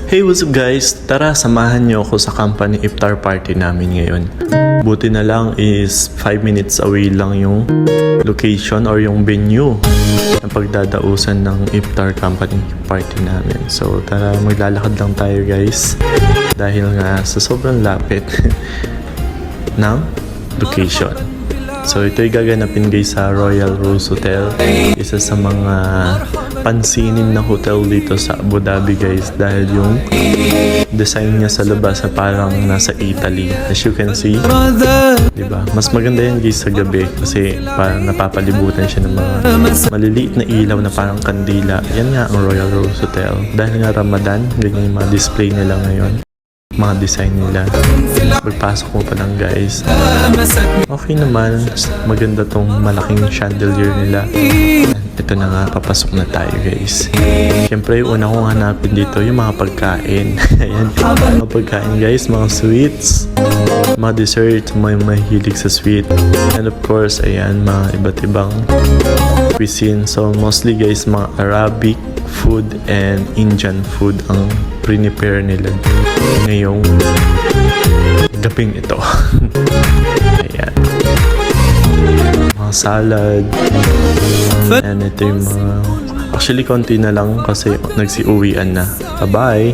Hey, what's up guys? Tara, samahan niyo ako sa company iftar party namin ngayon. Buti na lang is 5 minutes away lang yung location or yung venue ng pagdadausan ng iftar company party namin. So tara, maglalakad lang tayo guys. Dahil nga sa sobrang lapit ng location. So ito'y gaganapin guys sa Royal Rose Hotel. Isa sa mga pansinin na hotel dito sa Abu Dhabi guys. Dahil yung design niya sa labas na parang nasa Italy. As you can see, diba? Mas maganda yan guys sa gabi kasi parang napapalibutan siya ng mga maliliit na ilaw na parang kandila. Yan nga ang Royal Rose Hotel. Dahil nga Ramadan, ganyan yung mga display nila ngayon. Mga design nila. Pagpasok mo pa lang guys, okay naman, maganda tong malaking chandelier nila. Ito na nga, papasok na tayo guys. Siyempre yung una kong hanapin dito yung mga pagkain. Ayan, mga pagkain guys, mga sweets, mga dessert, may mahilig sa sweet, and of course ayan, mga iba't ibang cuisine. So mostly guys, mga Arabic food and Indian food ang prepare nila ngayong gabing ito. Ayan, mga salad, and ito yung mga actually konti na lang kasi nagsiuwian na. Bye bye.